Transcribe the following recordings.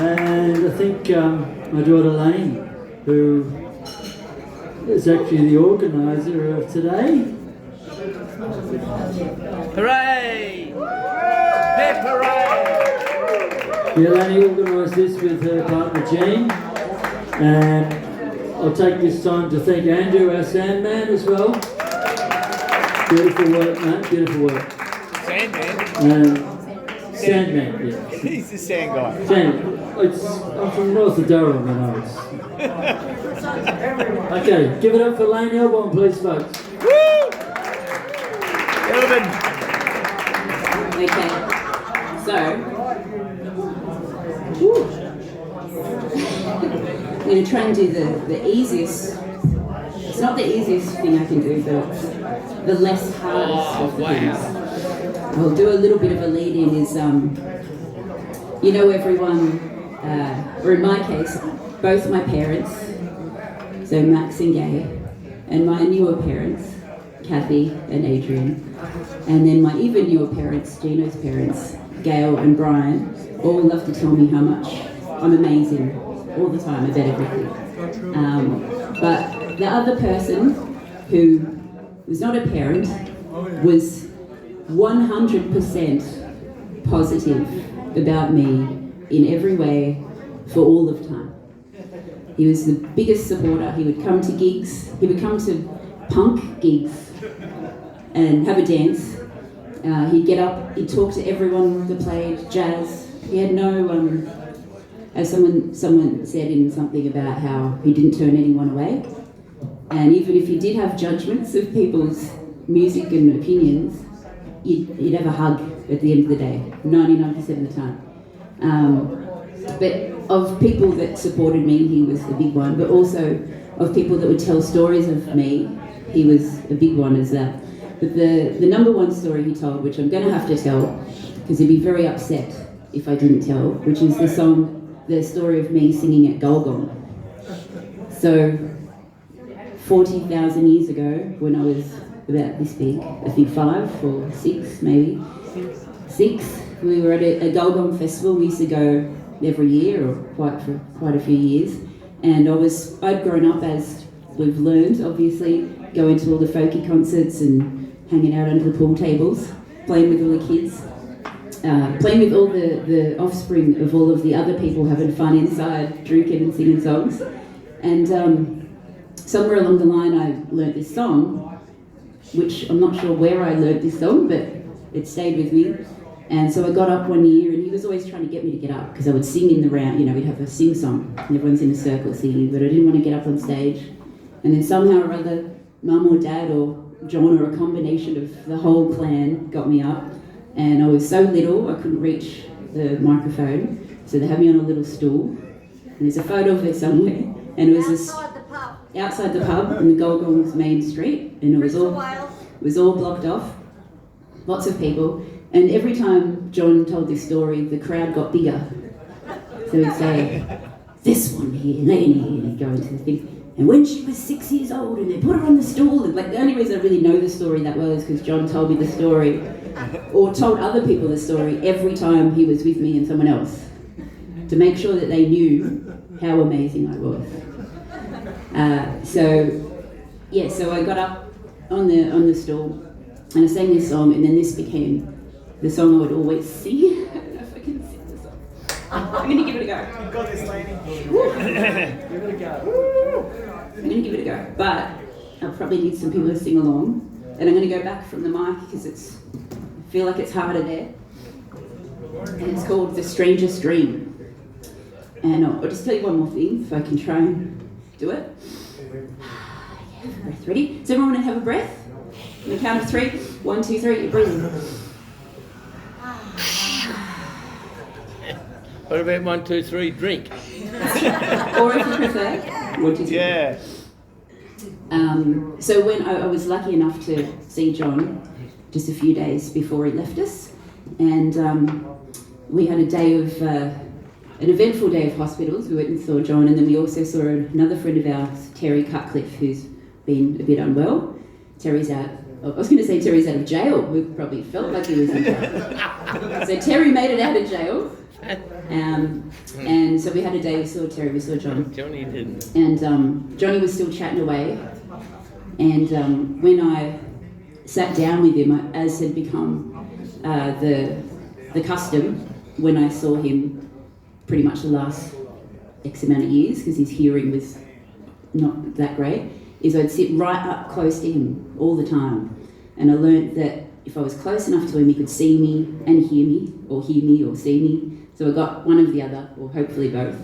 And I think my daughter Leyne, who is actually the organiser of today. Hooray! Hip hooray! Yeah, Leyney organised this with her partner Jean. And I'll take this time to thank Andrew, our Sandman, as well. Beautiful work, mate, beautiful work. Sandman? Sandman, yeah. He's the sand guy. Sandman. I'm from north of Durham, you know. Okay, give it up for Leyne Elbourne, please, folks. Woo! Elbourne. Okay, so I'm going to try and do the easiest. It's not the easiest thing I can do, but the less hardest of the things. I'll do a little bit of a lead-in. Is you know, everyone, or in my case, both my parents, so Max and Gay, and my newer parents, Kathy and Adrian, and then my even newer parents, Gino's parents, Gail and Brian, all love to tell me how much I'm amazing all the time about everything. But the other person who was not a parent was 100% positive about me in every way for all of time. He was the biggest supporter. He would come to gigs, he would come to punk gigs and have a dance. He'd get up, he'd talk to everyone that played jazz. He had no, as someone said in something about how he didn't turn anyone away. And even if he did have judgments of people's music and opinions, you'd have a hug at the end of the day, 99% of the time. But of people that supported me, he was the big one, but also of people that would tell stories of me, he was a big one as that. But the number one story he told, which I'm going to have to tell, because he'd be very upset if I didn't tell, which is the story of me singing at Gulgong. So, 40,000 years ago, when I was about this big, I think 5 or 6 maybe, 6, we were at a Gulgong festival. We used to go every year, or for quite a few years, and I'd grown up, as we've learned, obviously, going to all the folky concerts and hanging out under the pool tables, playing with all the kids, playing with all the offspring of all of the other people having fun inside, drinking and singing songs. And somewhere along the line I learnt this song, which I'm not sure where I learnt this song, but it stayed with me. And so I got up one year, and he was always trying to get me to get up, because I would sing in the round, you know, we'd have a sing song, and everyone's in a circle singing, but I didn't want to get up on stage. And then somehow or other, Mum or Dad or John, or a combination of the whole clan, got me up. And I was so little, I couldn't reach the microphone, so they had me on a little stool. And there's a photo of it somewhere, and it was outside the pub on the Gulgong's main street, and it was all blocked off, lots of people. And every time John told this story, the crowd got bigger. So he'd say, "This one here, Leyney," and he'd go into the thing. And when she was 6 years old, and they put her on the stool, and like the only reason I really know the story that well is because John told me the story, or told other people the story every time he was with me and someone else, to make sure that they knew how amazing I was. So I got up on the stool, and I sang this song, and then this became the song I would always sing. I don't know if I can sing this song. I'm going to give it a go. You've got this, Leyney. Give it a go. I'm going to give it a go, but I'll probably need some people to sing along. And I'm going to go back from the mic because I feel like it's harder there. And it's called The Strangest Dream. And I'll just tell you one more thing, if I can try and do it. Yeah, breath. Ready? Does everyone want to have a breath? On the count of 3. 1, 2, 3, you're breathing. What about 1, 2, 3, drink? Or if you prefer, 1, 2, 3. Yeah. So when I was lucky enough to see John just a few days before he left us, and we had a day of, an eventful day of hospitals. We went and saw John, and then we also saw another friend of ours, Terry Cutcliffe, who's been a bit unwell. Terry's out of jail. We probably felt like he was in jail. So Terry made it out of jail, And so we had a day, we saw Terry, we saw John. Johnny didn't. And Johnny was still chatting away. And when I sat down with him, as had become the custom when I saw him pretty much the last X amount of years, because his hearing was not that great, is I'd sit right up close to him all the time. And I learnt that if I was close enough to him, he could see me and hear me or see me. So I got one of the other, or hopefully both.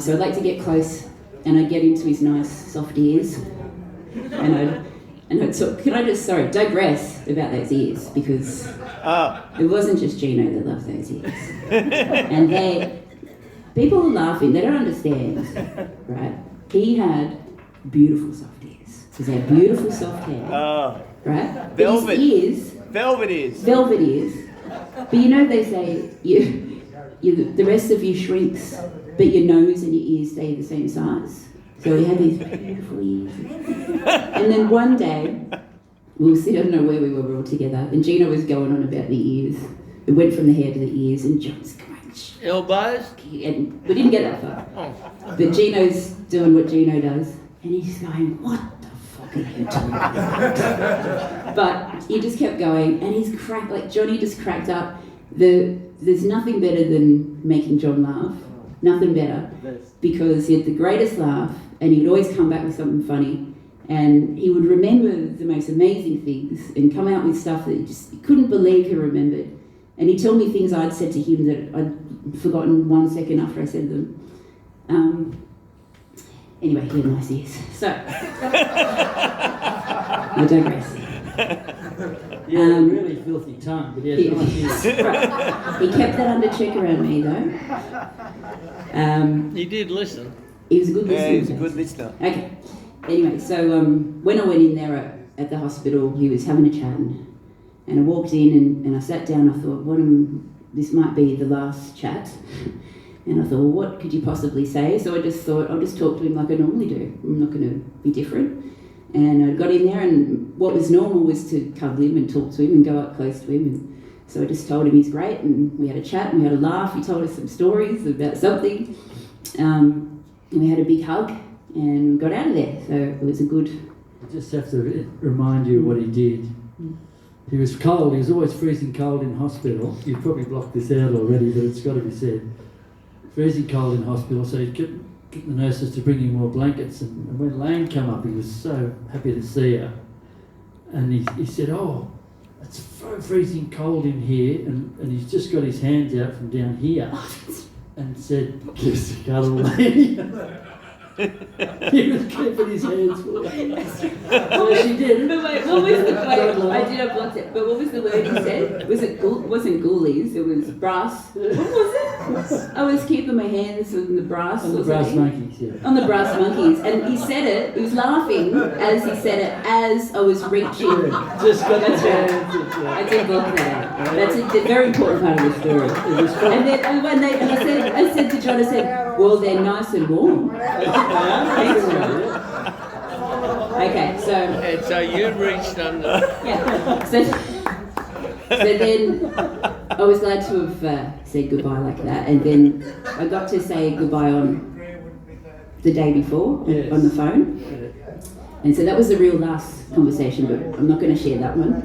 So I'd like to get close, and I'd get into his nice soft ears. And I'd talk, can I just, digress about those ears, because it wasn't just Gino that loved those ears. And people are laughing, they don't understand, right? He had beautiful soft ears, because they had beautiful soft hair, right? Velvet. But his ears, Velvet ears. velvet ears. But you know they say the rest of you shrinks, but your nose and your ears stay the same size. So he had these beautiful ears. And then one day, we were sitting, I don't know where we were all together, and Gina was going on about the ears. It went from the hair to the ears, and John's going, Elbows. and we didn't get that far. Oh. But Gino's doing what Gino does, and he's going, what the fuck are you doing? But he just kept going, and he's cracked, like Johnny just cracked up. There's nothing better than making John laugh. Nothing better. Because he had the greatest laugh, and he would always come back with something funny. And he would remember the most amazing things and come out with stuff that he couldn't believe he remembered. And he'd tell me things I'd said to him that I'd forgotten 1 second after I said them. Anyway, he had nice ears. So, I digress. Yeah, really filthy tongue, but he has nice ears. Right. He kept that under check around me, though. You did listen. He was a good listener. Yeah, he's a good listener. Okay. Anyway, so when I went in there at the hospital, he was having a chat, and I walked in and I sat down. I thought, this might be the last chat. And I thought, well, what could you possibly say? So I just thought, I'll just talk to him like I normally do. I'm not going to be different. And I got in there, and what was normal was to cuddle him and talk to him and go up close to him. And so I just told him he's great, and we had a chat, and we had a laugh. He told us some stories about something. And we had a big hug, and we got out of there. So it was a good... I just have to remind you of what he did. He was cold, he was always freezing cold in hospital. You've probably blocked this out already, but it's got to be said. Freezing cold in hospital, so he'd get the nurses to bring him more blankets. And when Leyne came up, he was so happy to see her. And he said, oh, it's so freezing cold in here. And he's just got his hands out from down here and said, just cuddle Leyne. He was keeping his hands full. Well, she did. But wait, what was the word? I did have blocked it, but what was the word he said? Wasn't ghoulies, it was brass. What was it? I was keeping my hands on the brass. On the brass monkeys, yeah. On the brass monkeys. And he said it, he was laughing as he said it, as I was reaching. Just got his That's hands. right. I did block that out. That's a very important part of the story. And then I said to John, I said, well, they're nice and warm. Thanks, John. Okay, so... And so you reached under. Yeah. So then I was glad to have said goodbye like that, and then I got to say goodbye on the day before on the phone, and so that was the real last conversation, but I'm not going to share that one.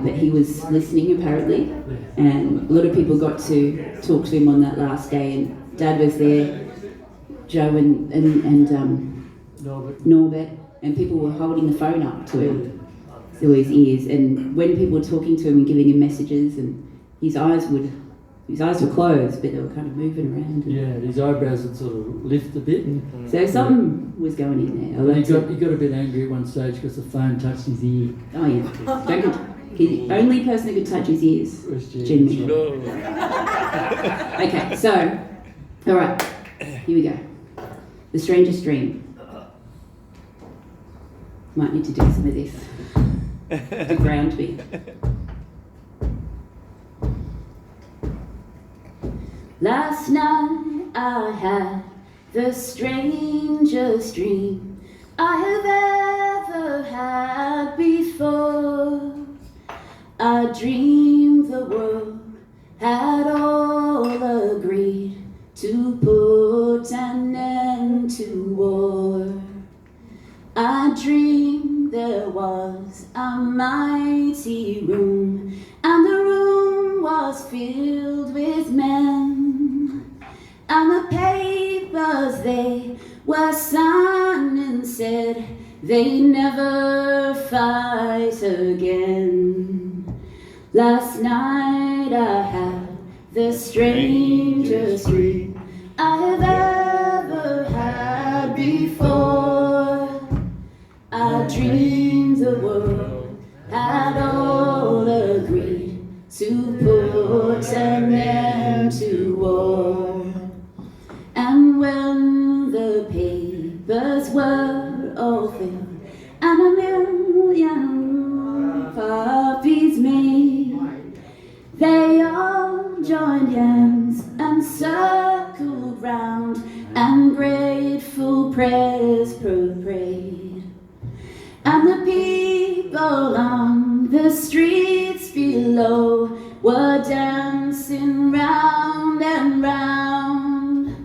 But he was listening apparently, and a lot of people got to talk to him on that last day, and Dad was there, Joe and Norbert, and people were holding the phone up to him, through his ears, and when people were talking to him and giving him messages, and his eyes were closed, but they were kind of moving around. Yeah, his eyebrows would sort of lift a bit. So something was going in there. And he got a bit angry at one stage because the phone touched his ear. Oh yeah, the only person who could touch his ears was Jimmy. Okay, so, all right, here we go. The strangest dream. Might need to do some of this to ground me. Last night I had the strangest dream I have ever had before. I dreamed the world had all to put an end to war. I dreamed there was a mighty room, and the room was filled with men, and the papers they were signing said they never fight again. Last night I had the strangest dream I have ever had before. I dreamed the world had all agreed to put an end to war. And when the papers were all filled and a million copies made, they all joined hands and circled round and grateful prayers prayed. And the people on the streets below were dancing round and round,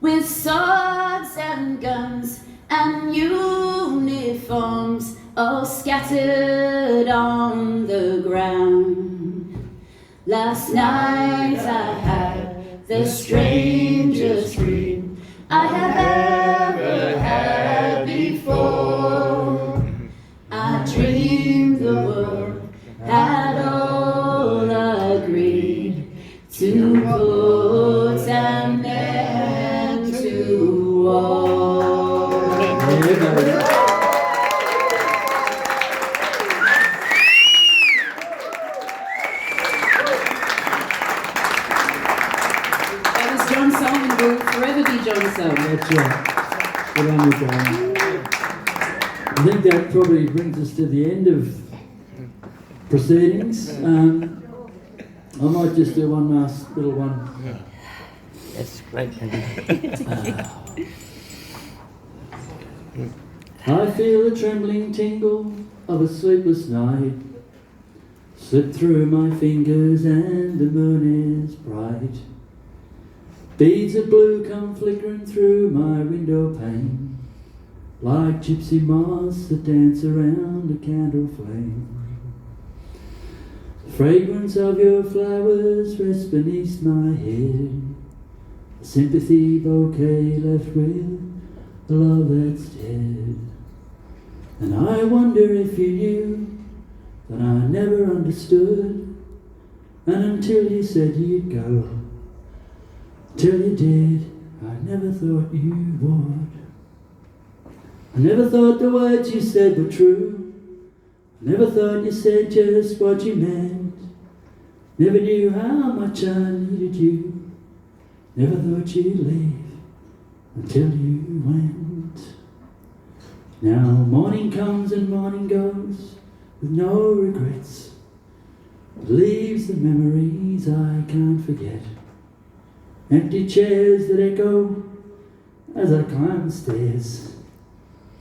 with swords and guns and uniforms all scattered on the ground. Last night I had the strangest dream I have ever had before. I dreamed the world had all agreed to put an end to war. That was John Solomon, will forever be John Solomon. That's right. Good on you, John. I think that probably brings us to the end of proceedings. I might just do one last little one. That's great. I feel the trembling tingle of a sleepless night slip through my fingers, and the moon is bright. Beads of blue come flickering through my window pane, like gypsy moths that dance around a candle flame. The fragrance of your flowers rests beneath my head, a sympathy bouquet left with the love that's dead. And I wonder if you knew that I never understood, and until you said you'd go, till you did, I never thought you would. I never thought the words you said were true. I never thought you said just what you meant. Never knew how much I needed you. Never thought you'd leave until you went. Now morning comes and morning goes with no regrets. It leaves the memories I can't forget. Empty chairs that echo as I climb the stairs.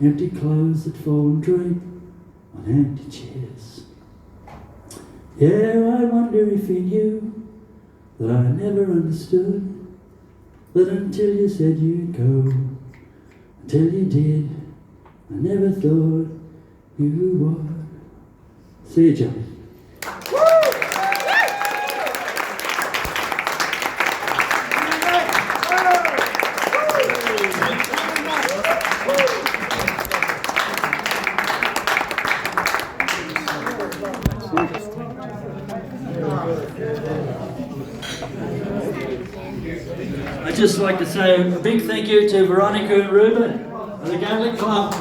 Empty clothes that fall and drape on empty chairs. Yeah, I wonder if you knew that I never understood, that until you said you'd go, until you did, I never thought you would. See you, Johnny. I'd just like to say a big thank you to Veronica and Ruben of the Gaelic Club.